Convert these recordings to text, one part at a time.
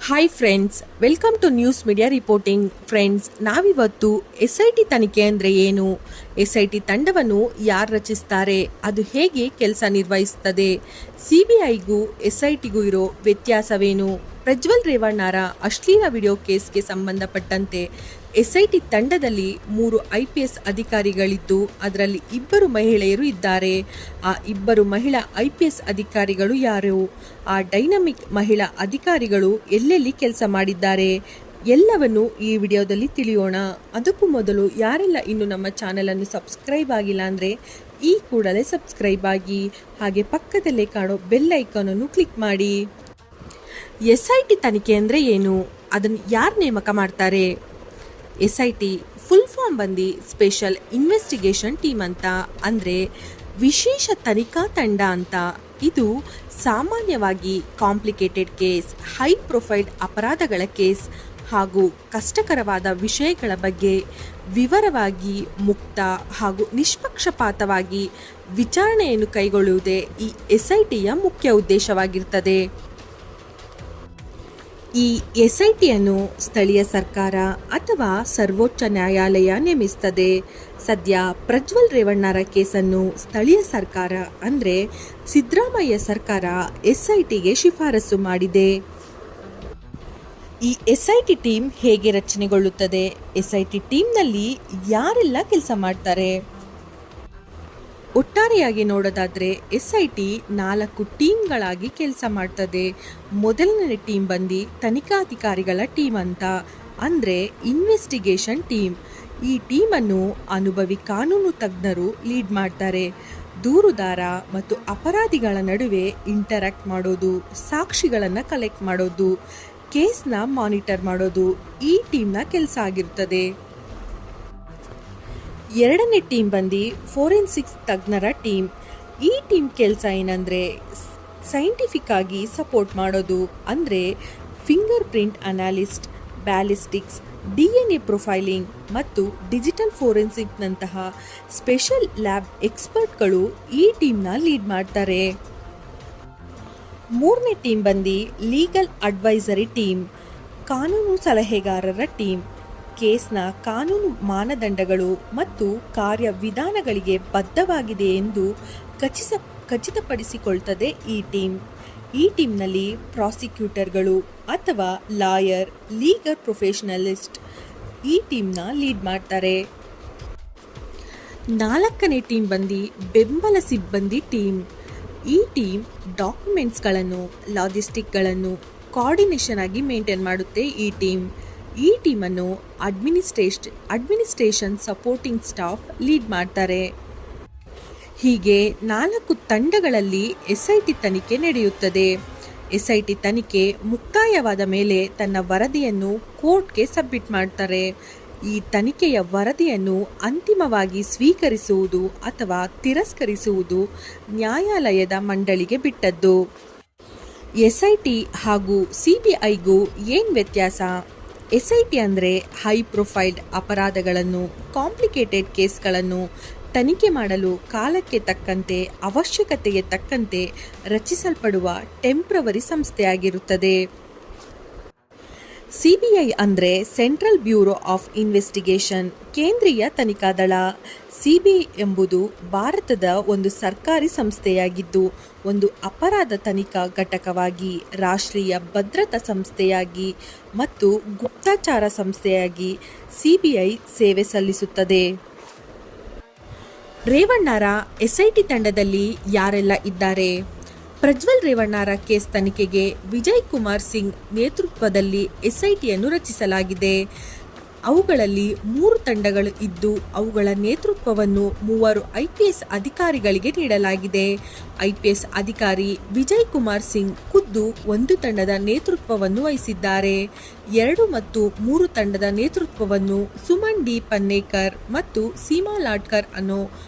Hi friends, welcome to news media reporting. Friends, ನಾವಿವತ್ತು SIT ತನಿಖೆ ಅಂದರೆ ಏನು, SIT ತಂಡವನ್ನು ಯಾರು ರಚಿಸ್ತಾರೆ, ಅದು ಹೇಗೆ ಕೆಲಸ ನಿರ್ವಹಿಸುತ್ತದೆ, CBIಗೂ SITಗೂ ಇರೋ ವ್ಯತ್ಯಾಸವೇನು, ಪ್ರಜ್ವಲ್ ರೇವಣ್ಣರ ಅಶ್ಲೀಲ ವಿಡಿಯೋ ಕೇಸ್ಗೆ ಸಂಬಂಧಪಟ್ಟಂತೆ SIT ತಂಡದಲ್ಲಿ 3 IPS ಅಧಿಕಾರಿಗಳಿದ್ದು ಅದರಲ್ಲಿ 2 ಮಹಿಳೆಯರು ಇದ್ದಾರೆ. ಆ 2 ಮಹಿಳಾ IPS ಅಧಿಕಾರಿಗಳು ಯಾರು, ಆ ಡೈನಮಿಕ್ ಮಹಿಳಾ ಅಧಿಕಾರಿಗಳು ಎಲ್ಲೆಲ್ಲಿ ಕೆಲಸ ಮಾಡಿದ್ದಾರೆ, ಎಲ್ಲವನ್ನು ಈ ವಿಡಿಯೋದಲ್ಲಿ ತಿಳಿಯೋಣ. ಅದಕ್ಕೂ ಮೊದಲು ಯಾರೆಲ್ಲ ಇನ್ನು ನಮ್ಮ ಚಾನಲನ್ನು ಸಬ್ಸ್ಕ್ರೈಬ್ ಆಗಿಲ್ಲ ಅಂದರೆ ಈ ಕೂಡಲೇ ಸಬ್ಸ್ಕ್ರೈಬ್ ಆಗಿ, ಹಾಗೆ ಪಕ್ಕದಲ್ಲೇ ಕಾಣೋ ಬೆಲ್ ಐಕಾನನ್ನು ಕ್ಲಿಕ್ ಮಾಡಿ. SIT ತನಿಖೆ ಅಂದರೆ ಏನು, ಅದನ್ನು ಯಾರು ನೇಮಕ ಮಾಡ್ತಾರೆ? SIT ಫುಲ್ ಫಾರ್ಮ್ ಬಂದು ಸ್ಪೆಷಲ್ ಇನ್ವೆಸ್ಟಿಗೇಷನ್ ಟೀಮ್ ಅಂತ, ಅಂದರೆ ವಿಶೇಷ ತನಿಖಾ ತಂಡ ಅಂತ. ಇದು ಸಾಮಾನ್ಯವಾಗಿ ಕಾಂಪ್ಲಿಕೇಟೆಡ್ ಕೇಸ್, ಹೈ ಪ್ರೊಫೈಲ್ ಅಪರಾಧಗಳ ಕೇಸ್ ಹಾಗೂ ಕಷ್ಟಕರವಾದ ವಿಷಯಗಳ ಬಗ್ಗೆ ವಿವರವಾಗಿ, ಮುಕ್ತ ಹಾಗೂ ನಿಷ್ಪಕ್ಷಪಾತವಾಗಿ ವಿಚಾರಣೆಯನ್ನು ಕೈಗೊಳ್ಳುವುದೇ ಈ SITಯ ಮುಖ್ಯ ಉದ್ದೇಶವಾಗಿರ್ತದೆ. ಈ SITಯನ್ನು ಸ್ಥಳೀಯ ಸರ್ಕಾರ ಅಥವಾ ಸರ್ವೋಚ್ಚ ನ್ಯಾಯಾಲಯ ನೇಮಿಸುತ್ತದೆ. ಸದ್ಯ ಪ್ರಜ್ವಲ್ ರೇವಣ್ಣರ ಕೇಸನ್ನು ಸ್ಥಳೀಯ ಸರ್ಕಾರ ಅಂದರೆ ಸಿದ್ದರಾಮಯ್ಯ ಸರ್ಕಾರ SITಗೆ ಶಿಫಾರಸು ಮಾಡಿದೆ. ಈ SIT ಟೀಮ್ ಹೇಗೆ ರಚನೆಗೊಳ್ಳುತ್ತದೆ, SIT ಟೀಮ್ನಲ್ಲಿ ಯಾರೆಲ್ಲ ಕೆಲಸ ಮಾಡ್ತಾರೆ? ಒಟ್ಟಾರೆಯಾಗಿ ನೋಡೋದಾದರೆ SIT 4 ಟೀಮ್ಗಳಾಗಿ ಕೆಲಸ ಮಾಡ್ತದೆ. ಮೊದಲನೇ ಟೀಮ್ ಬಂದು ತನಿಖಾಧಿಕಾರಿಗಳ ಟೀಮ್ ಅಂತ, ಅಂದರೆ ಇನ್ವೆಸ್ಟಿಗೇಷನ್ ಟೀಮ್. ಈ ಟೀಮನ್ನು ಅನುಭವಿ ಕಾನೂನು ತಜ್ಞರು ಲೀಡ್ ಮಾಡ್ತಾರೆ. ದೂರುದಾರ ಮತ್ತು ಅಪರಾಧಿಗಳ ನಡುವೆ ಇಂಟರಾಕ್ಟ್ ಮಾಡೋದು, ಸಾಕ್ಷಿಗಳನ್ನು ಕಲೆಕ್ಟ್ ಮಾಡೋದು, ಕೇಸ್ನ ಮಾನಿಟರ್ ಮಾಡೋದು ಈ ಟೀಮ್ನ ಕೆಲಸ ಆಗಿರ್ತದೆ. ಎರಡನೇ ಟೀಮ್ ಬಂದು ಫೋರೆನ್ಸಿಕ್ಸ್ ತಜ್ಞರ ಟೀಮ್. ಈ ಟೀಮ್ ಕೆಲಸ ಏನಂದರೆ ಸೈಂಟಿಫಿಕ್ ಆಗಿ ಸಪೋರ್ಟ್ ಮಾಡೋದು, ಅಂದರೆ fingerprint analyst, ballistics, DNA profiling ಮತ್ತು ಡಿಜಿಟಲ್ ಫೋರೆನ್ಸಿಕ್ನಂತಹ ಸ್ಪೆಷಲ್ ಲ್ಯಾಬ್ ಎಕ್ಸ್ಪರ್ಟ್ಗಳು ಈ ಟೀಮ್ನ ಲೀಡ್ ಮಾಡ್ತಾರೆ. ಮೂರನೇ ಟೀಮ್ ಬಂದು ಲೀಗಲ್ ಅಡ್ವೈಸರಿ ಟೀಮ್, ಕಾನೂನು ಸಲಹೆಗಾರರ ಟೀಮ್. ಕೇಸ್ನ ಕಾನೂನು ಮಾನದಂಡಗಳು ಮತ್ತು ಕಾರ್ಯವಿಧಾನಗಳಿಗೆ ಬದ್ಧವಾಗಿದೆ ಎಂದು ಖಚಿತಪಡಿಸಿಕೊಳ್ತದೆ ಈ ಟೀಮ್. ಈ ಟೀಮ್ನಲ್ಲಿ ಪ್ರಾಸಿಕ್ಯೂಟರ್ಗಳು ಅಥವಾ ಲಾಯರ್, ಲೀಗಲ್ ಪ್ರೊಫೆಷನಲಿಸ್ಟ್ ಈ ಟೀಮ್ನ ಲೀಡ್ ಮಾಡ್ತಾರೆ. ನಾಲ್ಕನೇ ಟೀಮ್ ಬಂದು ಬೆಂಬಲ ಸಿಬ್ಬಂದಿ ಟೀಮ್. ಈ ಟೀಮ್ ಡಾಕ್ಯುಮೆಂಟ್ಸ್ಗಳನ್ನು, ಲಾಜಿಸ್ಟಿಕ್ಗಳನ್ನು ಕೋಆರ್ಡಿನೇಷನ್ ಆಗಿ ಮೇಂಟೈನ್ ಮಾಡುತ್ತೆ. ಈ ಟೀಮನ್ನು ಅಡ್ಮಿನಿಸ್ಟ್ರೇಷನ್ ಸಪೋರ್ಟಿಂಗ್ ಸ್ಟಾಫ್ ಲೀಡ್ ಮಾಡ್ತಾರೆ. ಹೀಗೆ 4 ತಂಡಗಳಲ್ಲಿ SIT ತನಿಖೆ ನಡೆಯುತ್ತದೆ. SIT ತನಿಖೆ ಮುಕ್ತಾಯವಾದ ಮೇಲೆ ತನ್ನ ವರದಿಯನ್ನು ಕೋರ್ಟ್ಗೆ ಸಬ್ಮಿಟ್ ಮಾಡ್ತಾರೆ. ಈ ತನಿಖೆಯ ವರದಿಯನ್ನು ಅಂತಿಮವಾಗಿ ಸ್ವೀಕರಿಸುವುದು ಅಥವಾ ತಿರಸ್ಕರಿಸುವುದು ನ್ಯಾಯಾಲಯದ ಮಂಡಳಿಗೆ ಬಿಟ್ಟದ್ದು. SIT ಹಾಗೂ CBIಗೂ ಏನು ವ್ಯತ್ಯಾಸ? SIT ಅಂದರೆ ಹೈ ಪ್ರೊಫೈಲ್ ಅಪರಾಧಗಳನ್ನು, ಕಾಂಪ್ಲಿಕೇಟೆಡ್ ಕೇಸ್ಗಳನ್ನು ತನಿಖೆ ಮಾಡಲು ಕಾಲಕ್ಕೆ ತಕ್ಕಂತೆ, ಅವಶ್ಯಕತೆಗೆ ತಕ್ಕಂತೆ ರಚಿಸಲ್ಪಡುವ ಟೆಂಪ್ರವರಿ ಸಂಸ್ಥೆಯಾಗಿರುತ್ತದೆ. CBI ಅಂದರೆ ಸೆಂಟ್ರಲ್ ಬ್ಯೂರೋ ಆಫ್ ಇನ್ವೆಸ್ಟಿಗೇಷನ್, ಕೇಂದ್ರೀಯ ತನಿಖಾ ದಳ. CBI ಎಂಬುದು ಭಾರತದ ಒಂದು ಸರ್ಕಾರಿ ಸಂಸ್ಥೆಯಾಗಿದ್ದು ಒಂದು ಅಪರಾಧ ತನಿಖಾ ಘಟಕವಾಗಿ, ರಾಷ್ಟ್ರೀಯ ಭದ್ರತಾ ಸಂಸ್ಥೆಯಾಗಿ ಮತ್ತು ಗುಪ್ತಚಾರ ಸಂಸ್ಥೆಯಾಗಿ CBI ಸೇವೆ ಸಲ್ಲಿಸುತ್ತದೆ. ರೇವಣ್ಣರ SIT ತಂಡದಲ್ಲಿ ಯಾರೆಲ್ಲ ಇದ್ದಾರೆ? ಪ್ರಜ್ವಲ್ ರೇವಣ್ಣರ ಕೇಸ್ ತನಿಖೆಗೆ ವಿಜಯ್ ಕುಮಾರ್ ಸಿಂಗ್ ನೇತೃತ್ವದಲ್ಲಿ SITಯನ್ನು ರಚಿಸಲಾಗಿದೆ. ಅವುಗಳಲ್ಲಿ 3 ತಂಡಗಳು ಇದ್ದು ಅವುಗಳ ನೇತೃತ್ವವನ್ನು 3 IPS ಅಧಿಕಾರಿಗಳಿಗೆ ನೀಡಲಾಗಿದೆ. IPS ಅಧಿಕಾರಿ ವಿಜಯ್ ಕುಮಾರ್ ಸಿಂಗ್ ಖುದ್ದು 1 ತಂಡದ ನೇತೃತ್ವವನ್ನು ವಹಿಸಿದ್ದಾರೆ. 2 ಮತ್ತು 3 ತಂಡದ ನೇತೃತ್ವವನ್ನು ಸುಮನ್ ಡಿ ಪನ್ನೇಕರ್ ಮತ್ತು ಸೀಮಾ ಲಾಡ್ಕರ್ ಅನ್ನೋ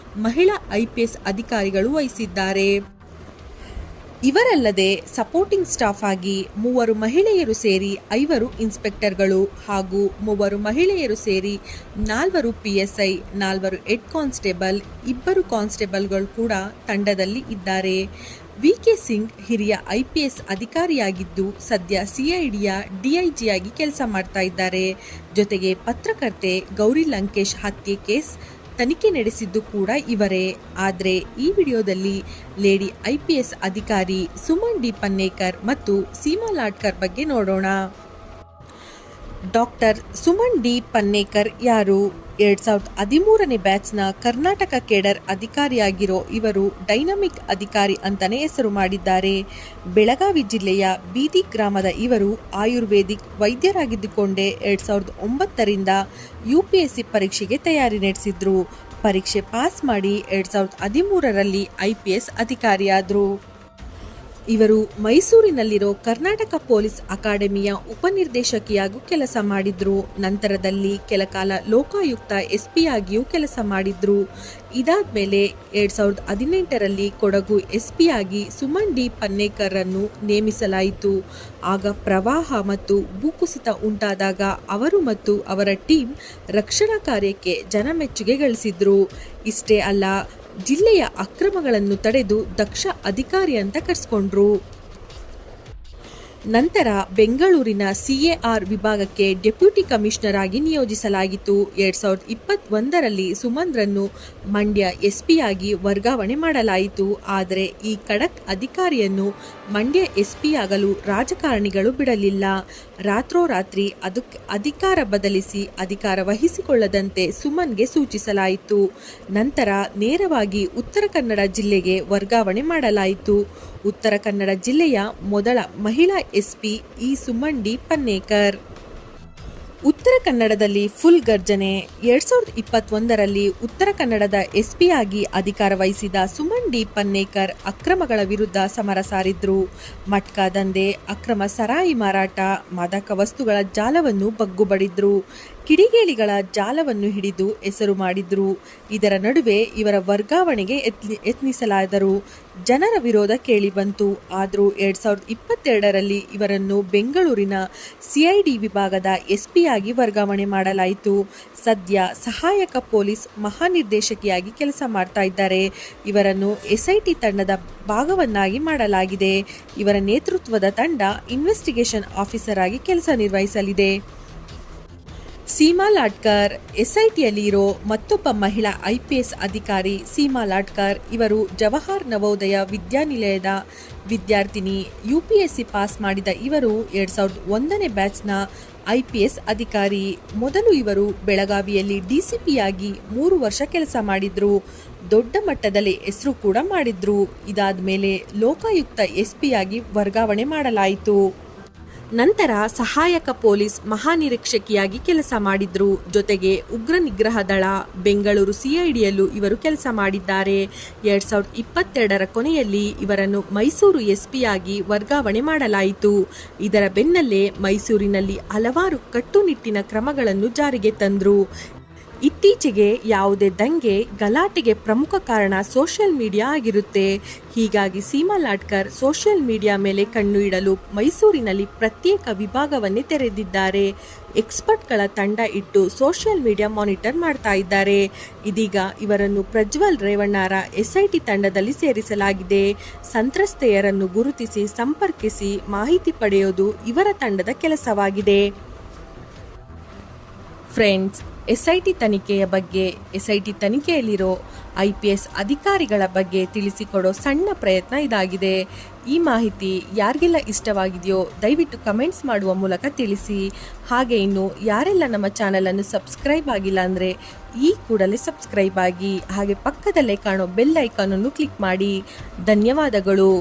ಮಹಿಳಾ IPS ಅಧಿಕಾರಿಗಳು ವಹಿಸಿದ್ದಾರೆ. ಇವರಲ್ಲದೆ ಸಪೋರ್ಟಿಂಗ್ ಸ್ಟಾಫ್ ಆಗಿ 3 ಮಹಿಳೆಯರು ಸೇರಿ 5 ಇನ್ಸ್ಪೆಕ್ಟರ್ಗಳು ಹಾಗೂ 3 ಮಹಿಳೆಯರು ಸೇರಿ 4 PSI, 4 ಹೆಡ್ ಕಾನ್ಸ್ಟೇಬಲ್, 2 ಕಾನ್ಸ್ಟೇಬಲ್ಗಳು ಕೂಡ ತಂಡದಲ್ಲಿ ಇದ್ದಾರೆ. ವಿ.ಕೆ. ಸಿಂಗ್ ಹಿರಿಯ ಐಪಿಎಸ್ ಅಧಿಕಾರಿಯಾಗಿದ್ದು ಸದ್ಯ ಸಿಐಡಿಯ ಡಿಐಜಿಯಾಗಿ ಕೆಲಸ ಮಾಡ್ತಾ ಇದ್ದಾರೆ. ಜೊತೆಗೆ ಪತ್ರಕರ್ತೆ ಗೌರಿ ಲಂಕೇಶ್ ಹತ್ಯೆ ಕೇಸ್ ತನಿಖೆ ನಡೆಸಿದ್ದು ಕೂಡ ಇವರೇ. ಆದರೆ ಈ ವಿಡಿಯೋದಲ್ಲಿ ಲೇಡಿ ಐಪಿಎಸ್ ಅಧಿಕಾರಿ ಸುಮನ್ ಡಿ ಪನ್ನೇಕರ್ ಮತ್ತು ಸೀಮಾ ಲಾಟ್ಕರ್ ಬಗ್ಗೆ ನೋಡೋಣ. ಡಾಕ್ಟರ್ ಸುಮನ್ ಡಿ ಪನ್ನೇಕರ್ ಯಾರು? 2013ನೇ ಬ್ಯಾಚ್ನ ಕರ್ನಾಟಕ ಕೇಡರ್ ಅಧಿಕಾರಿಯಾಗಿರೋ ಇವರು ಡೈನಮಿಕ್ ಅಧಿಕಾರಿ ಅಂತಾನೆ ಹೆಸರು ಮಾಡಿದ್ದಾರೆ. ಬೆಳಗಾವಿ ಜಿಲ್ಲೆಯ ಬೀದಿ ಗ್ರಾಮದ ಇವರು ಆಯುರ್ವೇದಿಕ್ ವೈದ್ಯರಾಗಿದ್ದುಕೊಂಡೇ 2009ರಿಂದ UPSC ಪರೀಕ್ಷೆಗೆ ತಯಾರಿ ನಡೆಸಿದ್ರು. ಪರೀಕ್ಷೆ ಪಾಸ್ ಮಾಡಿ 2013ರಲ್ಲಿ IPS ಅಧಿಕಾರಿಯಾದರು. ಇವರು ಮೈಸೂರಿನಲ್ಲಿರೋ ಕರ್ನಾಟಕ ಪೊಲೀಸ್ ಅಕಾಡೆಮಿಯ ಉಪನಿರ್ದೇಶಕಿಯಾಗೂ ಕೆಲಸ ಮಾಡಿದ್ರು. ನಂತರದಲ್ಲಿ ಕೆಲಕಾಲ ಲೋಕಾಯುಕ್ತ SP ಆಗಿಯೂ ಕೆಲಸ ಮಾಡಿದ್ರು. ಇದಾದ್ಮೇಲೆ 2018ರಲ್ಲಿ ಕೊಡಗು SP ಆಗಿ ಸುಮನ್ ಡಿ ಪನ್ನೇಕರ್ ಅನ್ನು ನೇಮಿಸಲಾಯಿತು. ಆಗ ಪ್ರವಾಹ ಮತ್ತು ಭೂಕುಸಿತ ಉಂಟಾದಾಗ ಅವರು ಮತ್ತು ಅವರ ಟೀಮ್ ರಕ್ಷಣಾ ಕಾರ್ಯಕ್ಕೆ ಜನಮೆಚ್ಚುಗೆ ಗಳಿಸಿದ್ರು. ಇಷ್ಟೇ ಅಲ್ಲ, ಜಿಲ್ಲೆಯ ಅಕ್ರಮಗಳನ್ನು ತಡೆದು ದಕ್ಷ ಅಧಿಕಾರಿ ಅಂತ ಕರೆಸ್ಕೊಂಡ್ರು. ನಂತರ ಬೆಂಗಳೂರಿನ CAR ವಿಭಾಗಕ್ಕೆ ಡೆಪ್ಯೂಟಿ ಕಮಿಷನರ್ ಆಗಿ ನಿಯೋಜಿಸಲಾಗಿತ್ತು. 2021ರಲ್ಲಿ ಸುಮನ್ರನ್ನು ಮಂಡ್ಯ SP ಆಗಿ ವರ್ಗಾವಣೆ ಮಾಡಲಾಯಿತು. ಆದರೆ ಈ ಖಡಕ್ ಅಧಿಕಾರಿಯನ್ನು ಮಂಡ್ಯ SP ಆಗಲು ರಾಜಕಾರಣಿಗಳು ಬಿಡಲಿಲ್ಲ. ರಾತ್ರೋರಾತ್ರಿ ಅಧಿಕಾರ ಬದಲಿಸಿ ಅಧಿಕಾರ ವಹಿಸಿಕೊಳ್ಳದಂತೆ ಸುಮನ್ಗೆ ಸೂಚಿಸಲಾಯಿತು. ನಂತರ ನೇರವಾಗಿ ಉತ್ತರ ಕನ್ನಡ ಜಿಲ್ಲೆಗೆ ವರ್ಗಾವಣೆ ಮಾಡಲಾಯಿತು. ಉತ್ತರ ಕನ್ನಡ ಜಿಲ್ಲೆಯ ಮೊದಲ ಮಹಿಳಾ SP ಈ ಸುಮನ್ ಡಿ ಪನ್ನೇಕರ್. ಉತ್ತರ ಕನ್ನಡದಲ್ಲಿ ಫುಲ್ ಗರ್ಜನೆ. 2021ರಲ್ಲಿ ಉತ್ತರ ಕನ್ನಡದ SP ಆಗಿ ಅಧಿಕಾರ ವಹಿಸಿದ ಸುಮನ್ ಡಿ ಪನ್ನೇಕರ್ ಅಕ್ರಮಗಳ ವಿರುದ್ಧ ಸಮರ ಸಾರಿದ್ರು. ಮಟ್ಕಾ ದಂಧೆ, ಅಕ್ರಮ ಸರಾಯಿ ಮಾರಾಟ, ಮಾದಕ ವಸ್ತುಗಳ ಜಾಲವನ್ನು ಬಗ್ಗುಬಡಿದ್ರು. ಕಿಡಿಗೇಡಿಗಳ ಜಾಲವನ್ನು ಹಿಡಿದು ಹೆಸರು ಮಾಡಿದ್ರು. ಇದರ ನಡುವೆ ಇವರ ವರ್ಗಾವಣೆಗೆ ಯತ್ನಿಸಲಾದರು. ಜನರ ವಿರೋಧ ಕೇಳಿಬಂತು. ಆದರೂ 2022ರಲ್ಲಿ ಇವರನ್ನು ಬೆಂಗಳೂರಿನ CID ವಿಭಾಗದ SP ಆಗಿ ವರ್ಗಾವಣೆ ಮಾಡಲಾಯಿತು. ಸದ್ಯ ಸಹಾಯಕ ಪೊಲೀಸ್ ಮಹಾನಿರ್ದೇಶಕಿಯಾಗಿ ಕೆಲಸ ಮಾಡ್ತಾ ಇದ್ದಾರೆ. ಇವರನ್ನು SIT ತಂಡದ ಭಾಗವನ್ನಾಗಿ ಮಾಡಲಾಗಿದೆ. ಇವರ ನೇತೃತ್ವದ ತಂಡ ಇನ್ವೆಸ್ಟಿಗೇಷನ್ ಆಫೀಸರ್ ಆಗಿ ಕೆಲಸ ನಿರ್ವಹಿಸಲಿದೆ. ಸೀಮಾ ಲಾಟ್ಕರ್ SITಯಲ್ಲಿ ಇರೋ ಮತ್ತೊಬ್ಬ ಮಹಿಳಾ IPS ಅಧಿಕಾರಿ ಸೀಮಾ ಲಾಟ್ಕರ್. ಇವರು ಜವಾಹರ್ ನವೋದಯ ವಿದ್ಯಾನಿಲಯದ ವಿದ್ಯಾರ್ಥಿನಿ. UPSC ಪಾಸ್ ಮಾಡಿದ ಇವರು 2001ನೇ ಬ್ಯಾಚ್ನ IPS ಅಧಿಕಾರಿ. ಮೊದಲು ಇವರು ಬೆಳಗಾವಿಯಲ್ಲಿ DCP ಆಗಿ 3 ವರ್ಷ ಕೆಲಸ ಮಾಡಿದ್ರು. ದೊಡ್ಡ ಮಟ್ಟದಲ್ಲಿ ಹೆಸರು ಕೂಡ ಮಾಡಿದ್ರು. ಇದಾದ್ಮೇಲೆ ಲೋಕಾಯುಕ್ತ SP ಆಗಿ ವರ್ಗಾವಣೆ ಮಾಡಲಾಯಿತು. ನಂತರ ಸಹಾಯಕ ಪೊಲೀಸ್ ಮಹಾನಿರೀಕ್ಷಕಿಯಾಗಿ ಕೆಲಸ ಮಾಡಿದ್ರು. ಜೊತೆಗೆ ಉಗ್ರ ನಿಗ್ರಹ ದಳ, ಬೆಂಗಳೂರು CIDಯಲ್ಲೂ ಇವರು ಕೆಲಸ ಮಾಡಿದ್ದಾರೆ. 2022ರ ಕೊನೆಯಲ್ಲಿ ಇವರನ್ನು ಮೈಸೂರು SP ಆಗಿ ವರ್ಗಾವಣೆ ಮಾಡಲಾಯಿತು. ಇದರ ಬೆನ್ನಲ್ಲೇ ಮೈಸೂರಿನಲ್ಲಿ ಹಲವಾರು ಕಟ್ಟುನಿಟ್ಟಿನ ಕ್ರಮಗಳನ್ನು ಜಾರಿಗೆ ತಂದ್ರು. ಇತ್ತೀಚೆಗೆ ಯಾವುದೇ ದಂಗೆ, ಗಲಾಟೆಗೆ ಪ್ರಮುಖ ಕಾರಣ ಸೋಷಿಯಲ್ ಮೀಡಿಯಾ ಆಗಿರುತ್ತೆ. ಹೀಗಾಗಿ ಸೀಮಾ ಲಾಟ್ಕರ್ ಸೋಷಿಯಲ್ ಮೀಡಿಯಾ ಮೇಲೆ ಕಣ್ಣು ಇಡಲು ಮೈಸೂರಿನಲ್ಲಿ ಪ್ರತ್ಯೇಕ ವಿಭಾಗವನ್ನೇ ತೆರೆದಿದ್ದಾರೆ. ಎಕ್ಸ್ಪರ್ಟ್ಗಳ ತಂಡ ಇಟ್ಟು ಸೋಷಿಯಲ್ ಮೀಡಿಯಾ ಮಾನಿಟರ್ ಮಾಡ್ತಾ ಇದ್ದಾರೆ. ಇದೀಗ ಇವರನ್ನು ಪ್ರಜ್ವಲ್ ರೇವಣ್ಣರ SIT ತಂಡದಲ್ಲಿ ಸೇರಿಸಲಾಗಿದೆ. ಸಂತ್ರಸ್ತೆಯರನ್ನು ಗುರುತಿಸಿ ಸಂಪರ್ಕಿಸಿ ಮಾಹಿತಿ ಪಡೆಯೋದು ಇವರ ತಂಡದ ಕೆಲಸವಾಗಿದೆ. ಫ್ರೆಂಡ್ಸ್, SIT ತನಿಖೆಯ ಬಗ್ಗೆ, SIT ತನಿಖೆಯಲ್ಲಿರೋ IPS ಅಧಿಕಾರಿಗಳ ಬಗ್ಗೆ ತಿಳಿಸಿಕೊಡೋ ಸಣ್ಣ ಪ್ರಯತ್ನ ಇದಾಗಿದೆ. ಈ ಮಾಹಿತಿ ಯಾರಿಗೆಲ್ಲ ಇಷ್ಟವಾಗಿದೆಯೋ ದಯವಿಟ್ಟು ಕಮೆಂಟ್ಸ್ ಮಾಡುವ ಮೂಲಕ ತಿಳಿಸಿ. ಹಾಗೆ ಇನ್ನು ಯಾರೆಲ್ಲ ನಮ್ಮ ಚಾನಲನ್ನು ಸಬ್ಸ್ಕ್ರೈಬ್ ಆಗಿಲ್ಲ ಅಂದರೆ ಈ ಕೂಡಲೇ ಸಬ್ಸ್ಕ್ರೈಬ್ ಆಗಿ. ಹಾಗೆ ಪಕ್ಕದಲ್ಲೇ ಕಾಣೋ ಬೆಲ್ ಐಕಾನನ್ನು ಕ್ಲಿಕ್ ಮಾಡಿ. ಧನ್ಯವಾದಗಳು.